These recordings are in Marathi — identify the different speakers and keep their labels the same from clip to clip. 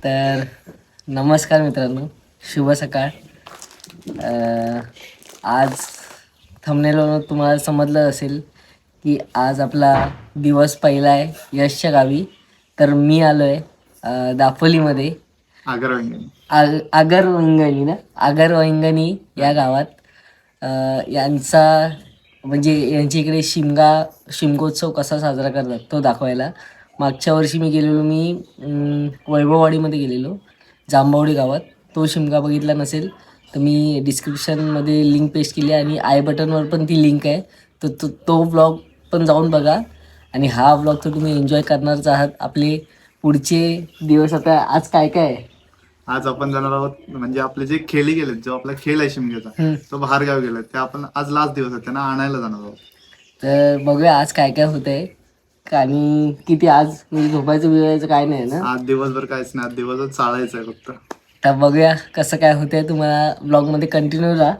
Speaker 1: तर नमस्कार मित्रांनो, शुभ सकाळ. आज थंबनेलवरून तुम्हाला समजलं असेल की आज आपला दिवस पहिला आहे यशच्या गावी. तर मी आलो आहे दापोलीमध्ये आगर वंगणी या गावात. यांचा म्हणजे यांच्या इकडे शिमगोत्सव कसा साजरा करतात तो दाखवायला. मागच्या वर्षी मी वैभववाडीमध्ये गेलेलो, जांभवडी गावात. तो शिमगा बघितला नसेल तर मी डिस्क्रिप्शनमध्ये लिंक पेस्ट केली आणि आय बटनवर पण ती लिंक आहे. तर तो व्लॉग पण जाऊन बघा. आणि हा व्लॉग तर तुम्ही एन्जॉय करणारच आहात. आपले पुढचे दिवस आता आज काय काय आहे.
Speaker 2: आज आपण जाणार आहोत, म्हणजे आपले जे खेळी गेलेत, जो आपला खेळ आहे शिमग्याचा तो बाहेर गाव गेला, ते आपण आज लास्ट दिवस आहे त्यांना आणायला जाणार आहोत.
Speaker 1: तर बघूया आज काय काय होत आहे. आणि किती आज म्हणजे झोपायचं बिवायचं काय नाही ना.
Speaker 2: आज दिवसभर काहीच नाही, आज दिवसभर चालायचं आहे फक्त.
Speaker 1: तर बघूया कसं काय होतंय. तुम्हाला ब्लॉगमध्ये कंटिन्यू राहा.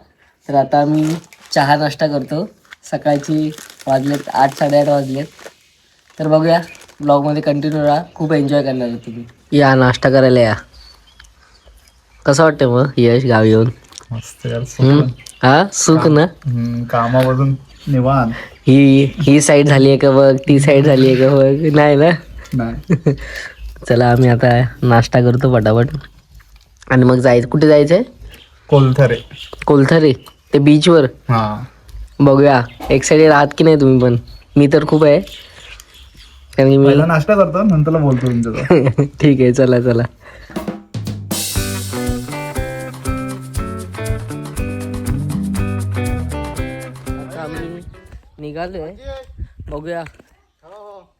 Speaker 1: तर आता मी चहा नाश्ता करतो. सकाळची वाजलेत 8 साडेआठ वाजलेत. तर बघूया ब्लॉगमध्ये कंटिन्यू राहा. खूप एन्जॉय करणार आहे तुम्ही. या नाश्ता करायला या. कसं वाटतं मग यश गावी येऊन.
Speaker 2: मस्त यार,
Speaker 1: हा सुख ना.
Speaker 2: कामावरून निवांत.
Speaker 1: ही साईड झाली आहे का बघ, ती साईड झाली आहे का बघ. नाही ना.
Speaker 2: नाही.
Speaker 1: चला आम्ही आता नाश्ता करतो पटापट आणि मग जायचं. कुठे जायचंय. कोलथरे ते बीचवर.
Speaker 2: हा
Speaker 1: बघूया एक्साइटेड आहात की नाही तुम्ही पण. मी तर खूप आहे, कारण की मी
Speaker 2: नाश्ता करतो नंतर बोलतो तुमच्याचा.
Speaker 1: ठीक आहे, चला चला. आता आम्ही निघालोय. बघूया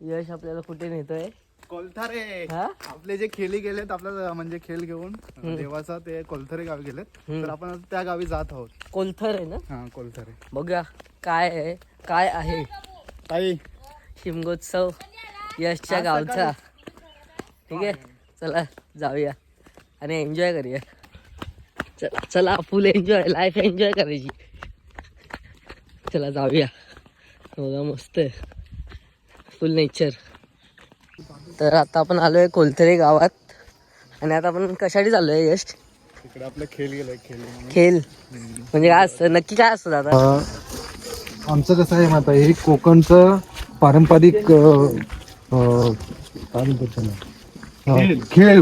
Speaker 1: यश आपल्याला कुठे नेतोय.
Speaker 2: कोलथरे.
Speaker 1: हा
Speaker 2: आपले जे खेळी गेलेत, आपल्याला म्हणजे खेळ घेऊन देवाचा, ते कोलथरे गावी गेलेत. तर आपण आता त्या गावी जात आहोत.
Speaker 1: कोलथर आहे ना.
Speaker 2: हा कोलथरे.
Speaker 1: बघूया काय आहे
Speaker 2: ताई
Speaker 1: शिमगोत्सव यशच्या गावचा. ठीक आहे, चला जाऊया आणि एन्जॉय करूया. चला फुल एन्जॉय, लाईफ एन्जॉय करायची. चला जाऊया. बघा मस्त आहे, फुल नेचर. तर आता आपण आलोय कोलथरे गावात. आणि आता आपण कशासाठी चाललोय यश.
Speaker 2: इकडे आपलं खेळ गेलाय.
Speaker 1: खेळ म्हणजे काय असतं नक्की, काय असतं दादा.
Speaker 3: आमचं कसं आहे माहिती आहे, हे कोकणचं पारंपरिक खेळ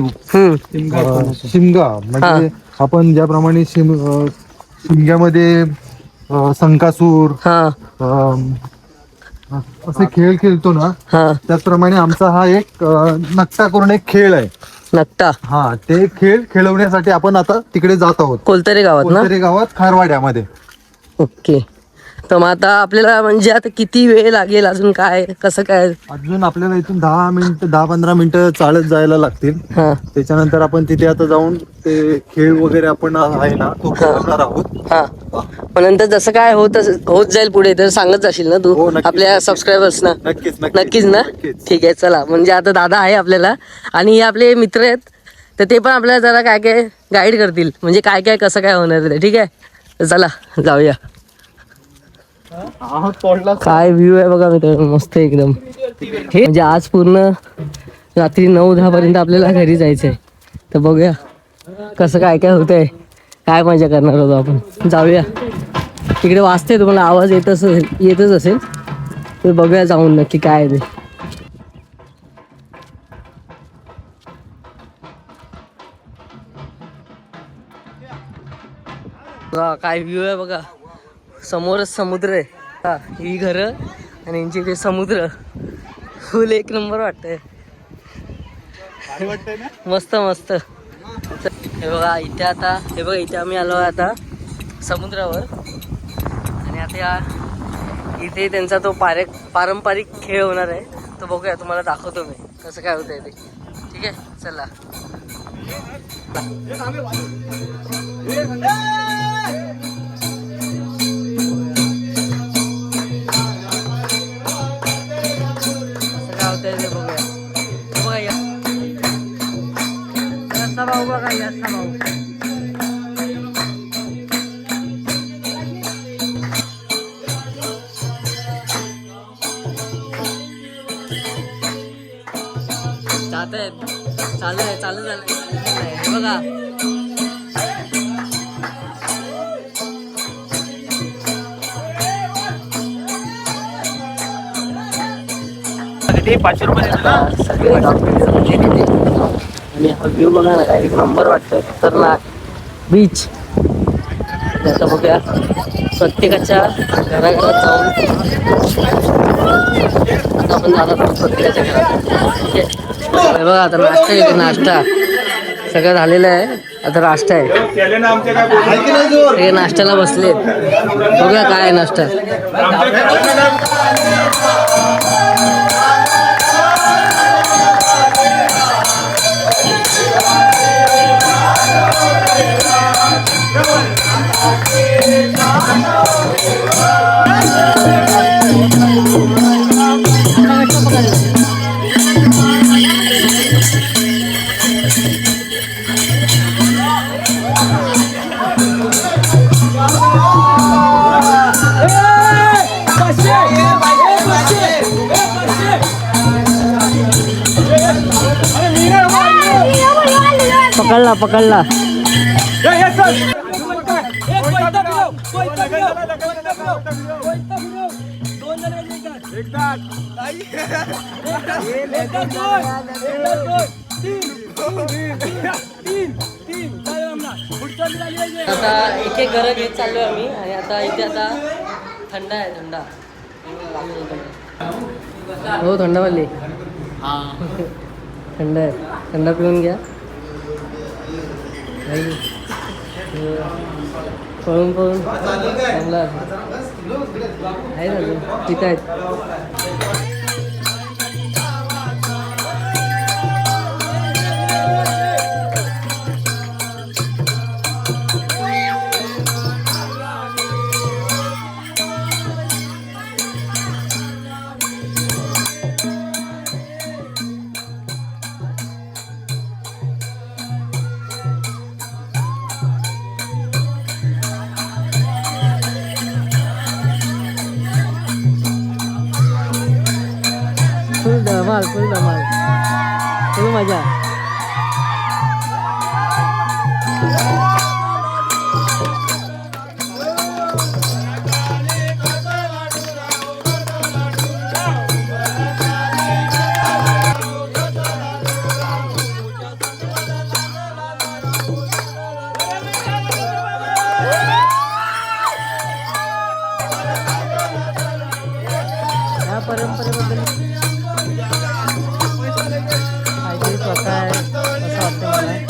Speaker 3: शिमगा. म्हणजे आपण ज्याप्रमाणे शिमग्यामध्ये संकासूर असे खेळ खेळतो ना, त्याचप्रमाणे आमचा हा एक नकटा करून एक खेळ आहे.
Speaker 1: नकटा.
Speaker 3: हा, ते खेळ खेळवण्यासाठी आपण आता तिकडे जात आहोत.
Speaker 1: कोलथरे
Speaker 3: गावात खारवाड्यामध्ये.
Speaker 1: ओके. तर मग आता आपल्याला म्हणजे आता किती वेळ लागेल, अजून काय कसं काय.
Speaker 3: अजून आपल्याला इथून 10-15 मिनिटं चालत जायला लागतील. त्याच्यानंतर आपण तिथे आता जाऊन ते खेळ वगैरे आपण आहे ना तो खेळणार आहोत.
Speaker 1: पण नंतर जसं काय होत जाईल पुढे तर सांगत जाशील ना तू आपल्या सबस्क्रायबर्स ना. नक्कीच ना. ठीक आहे, चला. म्हणजे आता दादा आहे आपल्याला आणि हे आपले मित्र आहेत, तर ते पण आपल्याला जरा काय काय गाईड करतील, म्हणजे काय काय कसं काय होणार ते. ठीक आहे, तर चला जाऊया. काय व्ह्यू आहे बघा मित्रांनो, मस्त एकदम. हे म्हणजे आज पूर्ण रात्री 9-10 पर्यंत आपल्याला घरी जायचंय. तर बघूया कसं काय काय होतंय, काय मजा करणार होतो आपण. जाऊया. तिकडे वाजते, तुम्हाला आवाज येतच असेल. तर बघूया जाऊन नक्की काय आहे ते. काय व्ह्यू आहे बघा, समोरच समुद्र आहे. हा, ही घरं आणि यांची इथे समुद्र. फुल एक नंबर वाटतंय. मस्त मस्त. हे बघा इथे आता, हे बघा इथे आम्ही आलो आता समुद्रावर. आणि आता इथे त्यांचा तो पारंपरिक खेळ होणार आहे. तो बघूया, तुम्हाला दाखवतो मी कसं काय होतंय ते. ठीक आहे, चला भाऊ बघा याचा भाऊ जात आहेत चालू झालंय बघा सगळे आणि हा व्ह्यू बघा ना काय नंबर वाटतोय खतरनाक बीच. आता बघूया प्रत्येकाच्या घराघरात जाऊन आता आपण जाणार आहोत प्रत्येकाच्या घरात. बघा आता नाश्ता येतो नाश्ता सगळं झालेलं आहे. आता नाश्ता आहे हे नाश्त्याला बसलेत. बघूया काय आहे नाश्ता. पकडला आता एक एक घर घेत चाललोय आम्ही. आणि आता इथे आता थंड आहे थंड हो थंडवाली थंड आहे थंड पिऊन घ्या. पळून चांगला आहे अजून तिथं आहेत. फुल धमाल फुल मजा. या परंपरेबद्दल स्वतः आहे असं वाटतं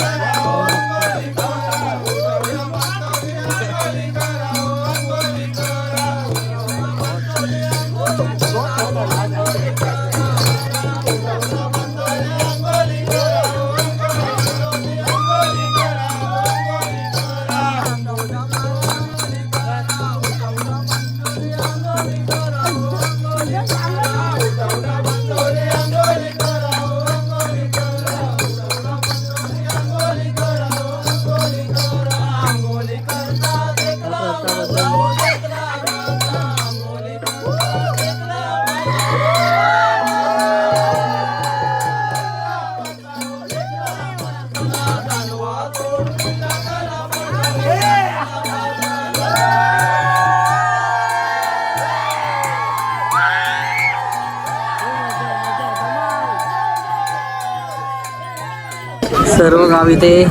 Speaker 1: सर्व गाव इथे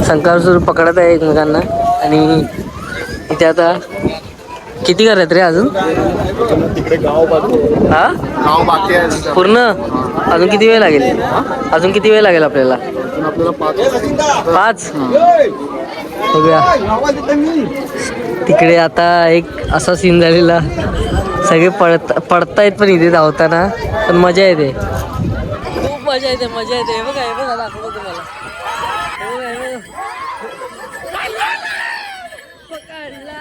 Speaker 1: संकासूर पकडत आहे एकमेकांना. आणि इथे आता किती घर आहेत रे अजून? हा
Speaker 2: गाव बाकी आहे
Speaker 1: पूर्ण. अजून किती वेळ लागेल? आपल्याला 5. बघूया तिकडे आता एक असा सीन झालेला. सगळे पडतायत पण इथे धावताना पण मजा येते. खूप मजा येते मजा येते. हे बघा दाखवतो तुम्हाला. हे बघा. पकडला.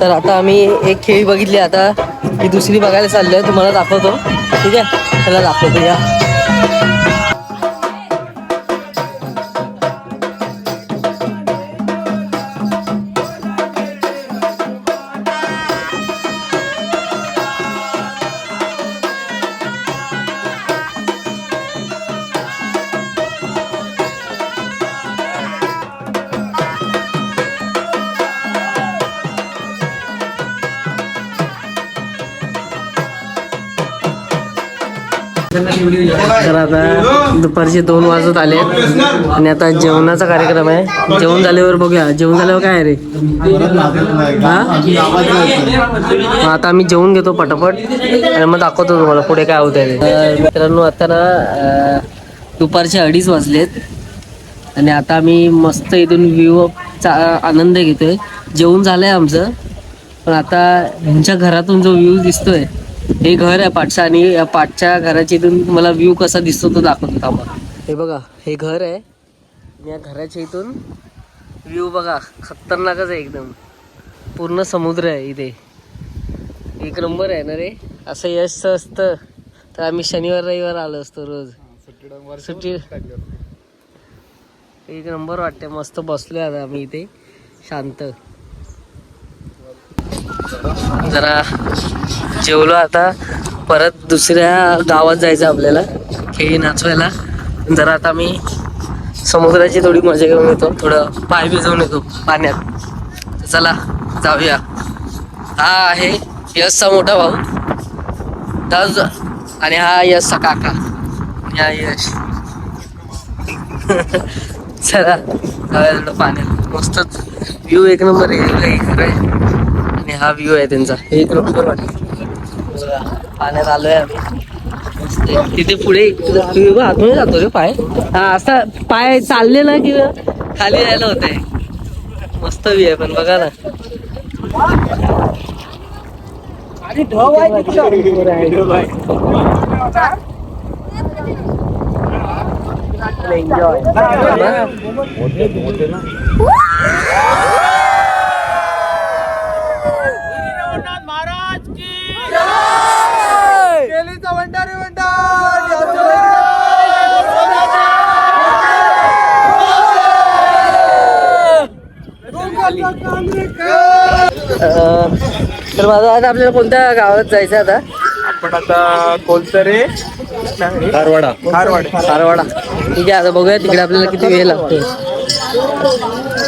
Speaker 1: तर आता आम्ही एक खेळी बघितली, आता ही दुसरी बघायला चाललोय. तुम्हाला दाखवतो. ठीक आहे, त्याला दाखवतो या. तर आता दुपारचे 2 वाजत आले आणि आता जेवणाचा कार्यक्रम आहे. जेवण झाल्यावर बघूया. जेवण झाल्यावर काय आहे रे? हा, आता आम्ही जेवून घेतो पटापट आणि मग दाखवतो तुम्हाला पुढे काय होत आहे. मित्रांनो, आता ना दुपारचे 2:30 वाजलेत आणि आता आम्ही मस्त इथून व्ह्यूचा आनंद घेतोय. जेवण झालंय आमचं, पण आता ह्यांच्या घरातून जो व्ह्यू दिसतोय, हे घर आहे पाठचा आणि या पाठच्या घराच्या इथून तुम्हाला व्ह्यू कसा दिसतो तो दाखवतो थांबा. हे बघा, हे घर आहे. या घराच्या इथून व्ह्यू बघा, खतरनाकच आहे एकदम. पूर्ण समुद्र आहे इथे. एक नंबर आहे ना रे. असं यश असतं तर आम्ही शनिवार रविवार आलो असतो रोज सुट्टी. एक नंबर वाटते. मस्त बसलोय आता आम्ही इथे शांत. जरा जेवलो, आता परत दुसऱ्या गावात जायचं आपल्याला खेळी नाचवायला. जरा आता मी समुद्राची थोडी मजा घेऊन येतो, थोडं पाय भिजवून येतो पाण्यात. चला जाऊया. हा आहे यशचा मोठा भाऊ आणि हा यशचा काका. या यश. चला जाऊया थोडं पाण्यात. मस्तच व्ह्यू एक नंबर आहे. आणि हा व्ह्यू आहे त्यांचा, एक नंबर वाटतं. पाण्यात आलोय आम्ही. तिथे पुढे आतमध्ये जातो रे पाय. हा, असा पाय चालले ना की खाली यायला होतंय. मस्त व्ह्यू आहे पण बघा ना. एन्जॉय. तर माझा आता आपल्याला कोणत्या गावात जायचं आता?
Speaker 4: आपण आता कोलतरे
Speaker 3: कारवाडा.
Speaker 1: कारवाडा. ठीक आहे, आता बघूया तिकडे आपल्याला किती वेळ लागतो.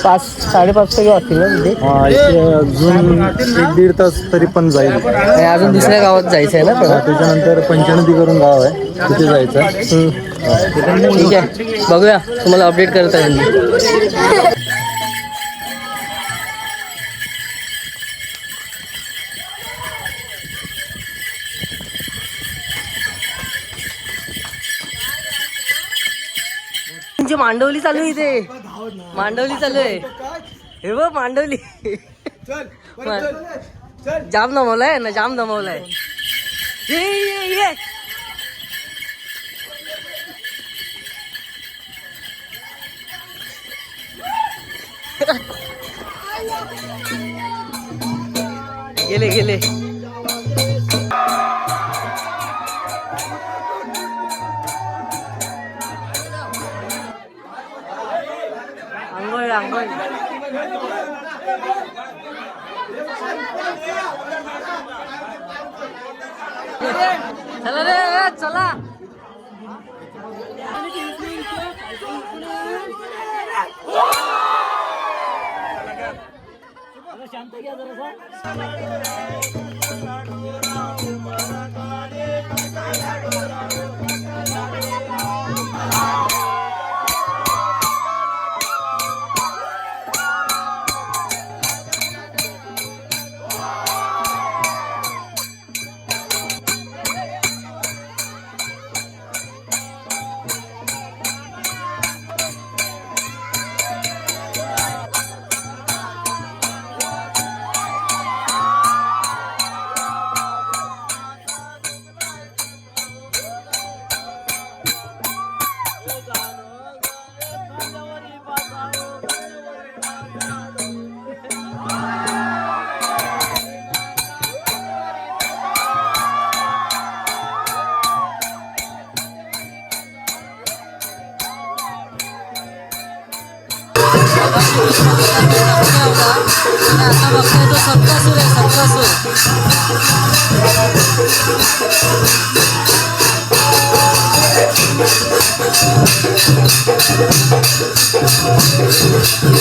Speaker 1: 5-5:30 किंवा असतील ना तिथे.
Speaker 3: अजून 1-1.5 तास तरी पण जाईल.
Speaker 1: आणि अजून दुसऱ्या गावात जायचं आहे ना पण.
Speaker 3: त्याच्यानंतर पंचनदी करून गाव आहे, तिथे जायचं.
Speaker 1: ठीक आहे, बघूया, तुम्हाला अपडेट करता येईल. मांडवली चालू आहे इथे. मांडवली चालू आहे. हे बघ मांडवली. जाम दमवलाय ना, जाम दमवलाय. गेले गेले. आंघोळ आंघोळ. चला रे चला. शांत घ्या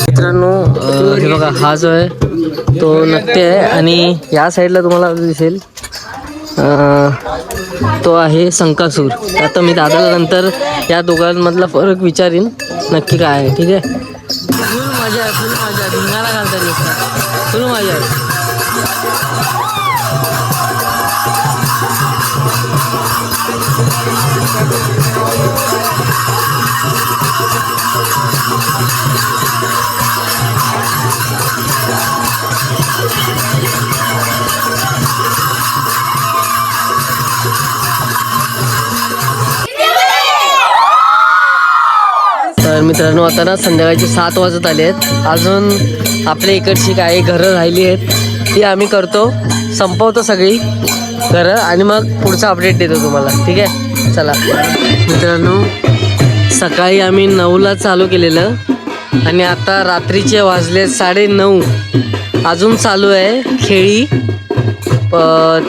Speaker 1: मित्रांनो हे बघा, हा जो आहे तो नकटे आहे आणि या साईडला तुम्हाला दिसेल तो आहे संकासूर. आता मी दादाला नंतर या दोघांमधला फरक विचारीन नक्की काय आहे. ठीक आहे. फुल मजा आहे, फुल मजा, धिंगाणा घालता दिसतात, फुल मजा आहे. तर मित्रांनो आता ना संध्याकाळचे 7 वाजत आले आहेत. अजून आपल्या इकडची काही घरं राहिली आहेत ती आम्ही करतो, संपवतो सगळी घरं आणि मग पुढचा अपडेट देतो तुम्हाला. ठीक आहे, चला. मित्रांनो सकाळी आम्ही 9ला चालू केलेलं आणि आता रात्रीचे वाजले 9:30. अजून चालू आहे खेळी.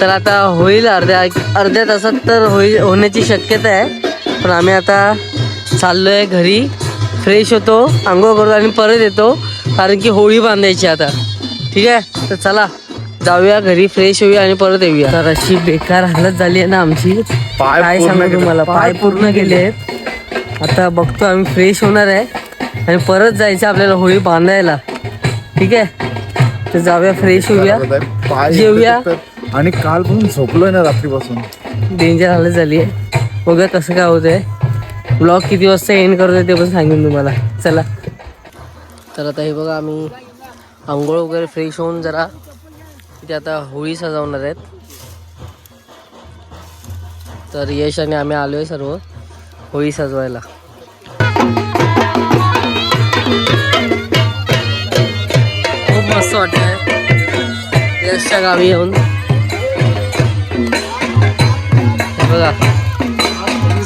Speaker 1: तर आता होईल अर्ध्या तासात तर होण्याची शक्यता आहे. पण आम्ही आता चाललो आहे घरी, फ्रेश होतो, आंघोळ करतो आणि परत येतो, कारण की होळी बांधायची आता. ठीक आहे, तर चला जाऊया घरी, फ्रेश होऊया आणि परत येऊया. तर अशी बेकार हालत झाली आहे ना आमची, काय सांगू तुम्हाला, पाय पूर्ण गेले आहेत. आता बघतो आम्ही, फ्रेश होणार आहे आणि परत जायचं आपल्याला होळी बांधायला. ठीक आहे, तर जाऊया, फ्रेश होऊया, जेऊया.
Speaker 3: आणि काल पण झोपलोय ना रात्रीपासून,
Speaker 1: डेंजर हालत झाली आहे. बघा कसं काय होतंय. ब्लॉग किती वाजता एंड करतोय ते पण सांगेन तुम्हाला. चला. तर आता हे बघा, आम्ही आंघोळ वगैरे फ्रेश होऊन जरा इथे आता होळी सजवणार आहेत. तर यश आणि आम्ही आलो आहे सर्व होळी सजवायला. खूप मस्त वाटतंय यशच्या गावी येऊन. बघा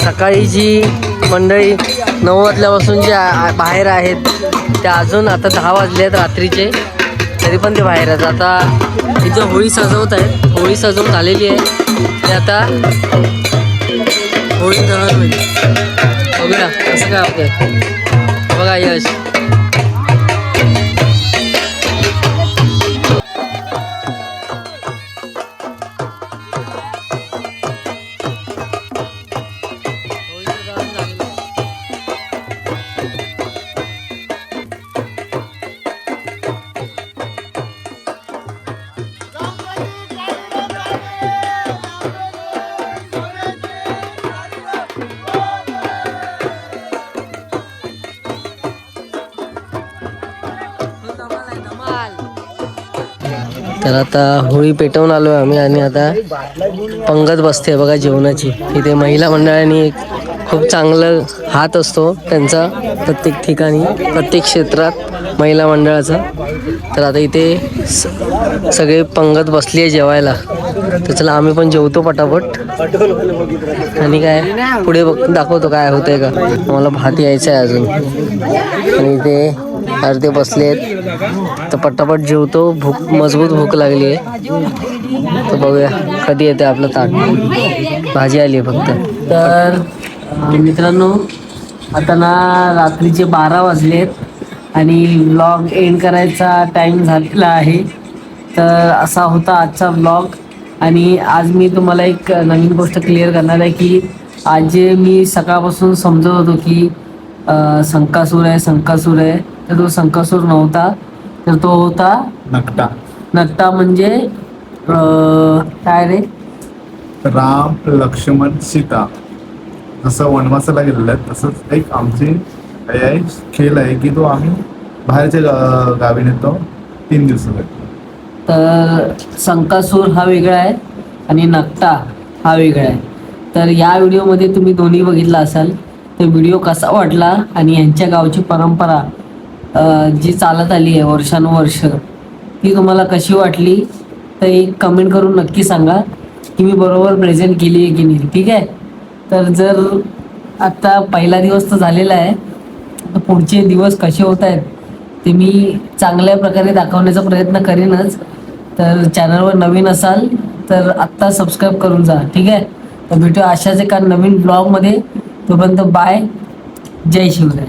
Speaker 1: सकाळी जी मंडळी 9 वाजल्यापासून जे बाहेर आहेत ते अजून आता 10 वाजले आहेत रात्रीचे, तरी पण ते बाहेर आहेत. आता इथं होळी सजवत आहेत, होळी सजवून झालेली आहे. ते आता होळी दहन होईल. बघूया कसं काय होतंय. बघा यश, तर आता होळी पेटवून आलो आहे आम्ही आणि आता पंगत बसते बघा जेवणाची. इथे महिला मंडळाने एक खूप चांगलं हात असतो त्यांचा प्रत्येक ठिकाणी, प्रत्येक क्षेत्रात महिला मंडळाचा. तर आता इथे सगळे पंगत बसली आहे जेवायला. तर चला आम्ही पण जेवतो पटापट आणि काय पुढे दाखवतो काय होतंय का. मला भात यायचं आहे अजून आणि इथे अर्धे बसले आहेत. तर पटापट जेवतो, मजबूत भूक लागली आहे. तर बघूया कधी येते आपलं ताट. भाजी आली आहे फक्त. तर मित्रांनो आता ना रात्रीचे 12 वाजलेत आणि व्लॉग एंड करायचा टाईम झालेला आहे. तर असा होता आजचा व्लॉग आणि आज मी तुम्हाला एक नवीन गोष्ट क्लिअर करणार आहे की आज जे मी सकाळपासून समजत होतो की संकासूर आहे, तर तो संकासूर नव्हता, तर तो होता
Speaker 3: नकटा.
Speaker 1: नकटा म्हणजे काय रे,
Speaker 3: राम लक्ष्मण सीता जसं वनवासाला गेलेलं आहे तसंच एक आमची खेळ आहे की तो आम्ही बाहेरच्या गावी नेतो 3 दिवसासाठी.
Speaker 1: तर संकासूर हा वेगळा आहे आणि नकटा हा वेगळा आहे. तर या व्हिडिओमध्ये तुम्ही दोन्ही बघितला असाल. तर व्हिडिओ कसा वाटला आणि यांच्या गावची परंपरा जी चालत आली आहे वर्षानुवर्ष ती तुम्हाला कशी वाटली तर एक कमेंट करून नक्की सांगा की मी बरोबर प्रेझेंट केली आहे की नाही. ठीक आहे. तर जर आत्ता पहिला दिवस तर झालेला आहे, तर पुढचे दिवस कसे होत आहेत ते मी चांगल्या प्रकारे दाखवण्याचा प्रयत्न करेनच. तर चॅनलवर नवीन असाल तर आत्ता सबस्क्राईब करून जा. ठीक आहे. तर भेटूया अशाच एका नवीन ब्लॉगमध्ये. तोपर्यंत बाय. जय शिवराय.